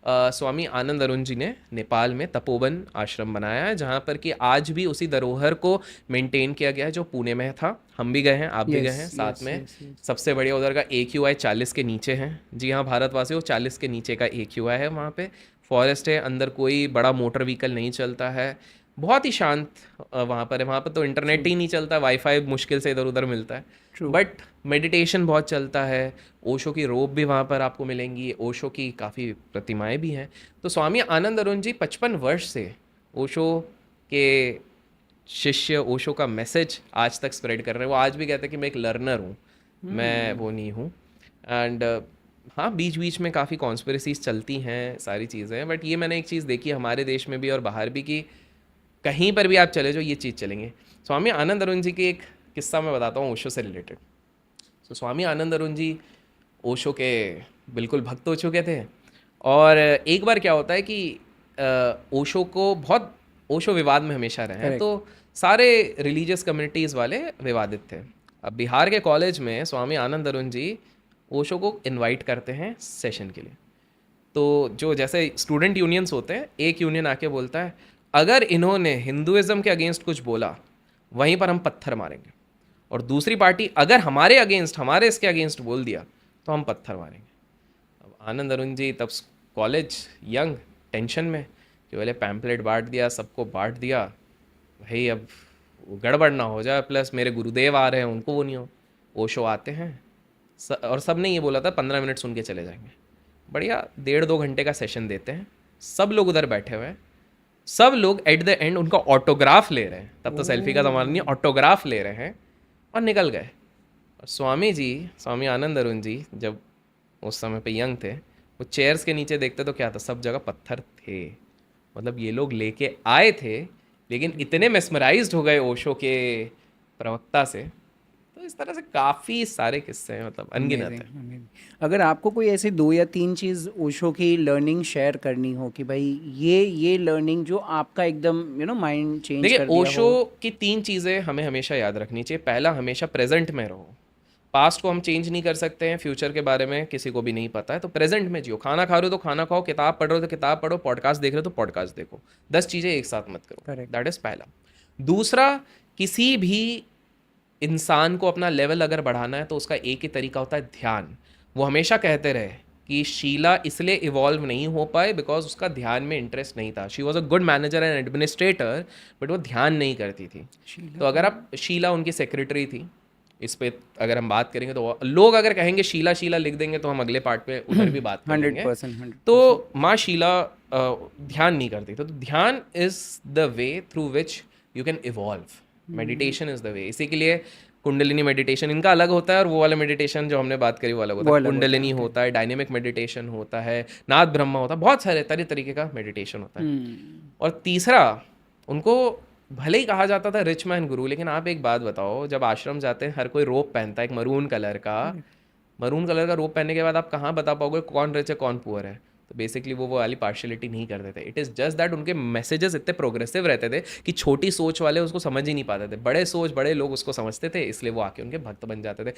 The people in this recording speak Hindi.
स्वामी आनंद अरुण जी ने नेपाल में तपोवन आश्रम बनाया है, जहाँ पर कि आज भी उसी धरोहर को मेंटेन किया गया है जो पुणे में था। हम भी गए हैं, आप भी गए यस हैं साथ यस में। Yes yes. सबसे बढ़िया उधर का AQI 40 के नीचे है। जी हाँ भारतवासियों, 40 के नीचे का AQI है वहाँ पे। फॉरेस्ट है, अंदर कोई बड़ा मोटर व्हीकल नहीं चलता है। बहुत ही शांत वहाँ पर है। वहाँ पर तो ट्रू इंटरनेट ही नहीं चलता, वाईफाई मुश्किल से इधर उधर मिलता है। ट्रू। बट मेडिटेशन बहुत चलता है। ओशो की रोप भी वहाँ पर आपको मिलेंगी, ओशो की काफ़ी प्रतिमाएं भी हैं। तो स्वामी आनंद अरुण जी 55 वर्ष से ओशो के शिष्य, ओशो का मैसेज आज तक स्प्रेड कर रहे हैं। वो आज भी कहते हैं कि मैं एक लर्नर हूँ, मैं वो नहीं हूँ। एंड हाँ, बीच बीच में काफ़ी कॉन्स्पिरसीज चलती हैं, सारी चीज़ें। बट ये मैंने एक चीज़ देखी हमारे देश में भी और बाहर भी, कि कहीं पर भी आप चले जाओ ये चीज़ चलेंगे। स्वामी आनंद अरुण जी की एक किस्सा मैं बताता हूँ ओशो से रिलेटेड। तो स्वामी आनंद अरुण जी ओशो के बिल्कुल भक्त हो चुके थे। और एक बार क्या होता है कि ओशो को बहुत, ओशो विवाद में हमेशा रहे हैं, तो करेक्ट। सारे रिलीजियस कम्युनिटीज़ वाले विवादित थे। अब बिहार के कॉलेज में स्वामी आनंद अरुण जी ओशो को इनवाइट करते हैं सेशन के लिए। तो जो जैसे स्टूडेंट यूनियंस होते हैं, एक यूनियन आके बोलता है अगर इन्होंने हिंदुइज्म के अगेंस्ट कुछ बोला वहीं पर हम पत्थर मारेंगे, और दूसरी पार्टी अगर हमारे अगेंस्ट, हमारे इसके अगेंस्ट बोल दिया तो हम पत्थर मारेंगे। अब आनंद अरुण जी तब कॉलेज, यंग, टेंशन में, कि बोले पैम्पलेट बांट दिया, सबको बांट दिया भाई, अब वो गड़बड़ ना हो जाए, प्लस मेरे गुरुदेव आ रहे हैं उनको वो नहीं हो। ओशो आते हैं और सब ने ये बोला था 15 मिनट सुन के चले जाएंगे। बढ़िया 1.5-2 घंटे का सेशन देते हैं, सब लोग उधर बैठे हुए हैं, सब लोग एट द एंड उनका ऑटोग्राफ ले रहे हैं। तब तो सेल्फी का ज़माना नहीं, ऑटोग्राफ ले रहे हैं और निकल गए। और स्वामी जी, स्वामी आनंद अरुण जी जब उस समय पे यंग थे, वो चेयर्स के नीचे देखते तो क्या था, सब जगह पत्थर थे। मतलब ये लोग लेके आए थे, लेकिन इतने मेस्मराइज्ड हो गए ओशो के प्रवक्ता से। तो इस तरह से काफ़ी सारे किस्से हैं, मतलब अनगिनत अमेजिंग है। अमेजिंग। अगर आपको कोई ऐसी दो या तीन चीज़ ओशो की लर्निंग शेयर करनी हो कि भाई ये लर्निंग जो आपका एकदम माइंड चेंज देखिए कर दिया ओशो हो। की 3 चीज़ें हमें हमेशा याद रखनी चाहिए। पहला, हमेशा प्रेजेंट में रहो। पास्ट को हम चेंज नहीं कर सकते हैं, फ्यूचर के बारे में किसी को भी नहीं पता है, तो प्रेजेंट में जियो। खाना खा रहे हो तो खाना खाओ, किताब पढ़ रहे हो तो किताब पढ़ो, पॉडकास्ट देख रहे हो तो पॉडकास्ट देखो। 10 चीज़ें एक साथ मत करो, करेक्ट। दैट इज़ पहला। दूसरा, किसी भी इंसान को अपना लेवल अगर बढ़ाना है तो उसका एक ही तरीका होता है, ध्यान। वो हमेशा कहते रहे कि शीला इसलिए इवॉल्व नहीं हो पाए बिकॉज उसका ध्यान में इंटरेस्ट नहीं था। She was a good manager and administrator, but वो ध्यान नहीं करती थी। शीला तो अगर कौन? आप, शीला उनकी सेक्रेटरी थी। इस पे अगर हम बात करेंगे तो लोग अगर कहेंगे शीला शीला लिख देंगे तो हम अगले पार्ट पे उधर भी बात कर हंड्रेड लेंगे। परसेंट हंड्रेड तो परसेंट माँ शीला ध्यान नहीं करती। तो ध्यान is the way through which you can evolve. Meditation is the way. इसी के लिए कुंडलिनी मेडिटेशन इनका अलग होता है, और वो वाला मेडिटेशन जो हमने बात करी वो अलग होता वो है। अलग होता है। कुंडलिनी ओके। होता है, डायनेमिक मेडिटेशन होता है, नाद ब्रह्मा होता है, बहुत सारे तरह तरीके का मेडिटेशन होता है। और तीसरा, उनको भले ही कहा जाता था रिच मैन गुरु, लेकिन आप एक बात बताओ, जब आश्रम जाते हैं हर कोई रोप पहनता है एक मरून कलर का। करेक्ट। मरून कलर का रोप पहनने के बाद आप कहाँ बता पाओगे कौन रिच है कौन पुअर है। तो बेसिकली वो वाली पार्शियलिटी नहीं करते थे। इट इज़ जस्ट दैट उनके मैसेजेस इतने प्रोग्रेसिव रहते थे कि छोटी सोच वाले उसको समझ ही नहीं पाते थे, बड़े सोच बड़े लोग उसको समझते थे, इसलिए वो आके उनके भक्त बन जाते थे।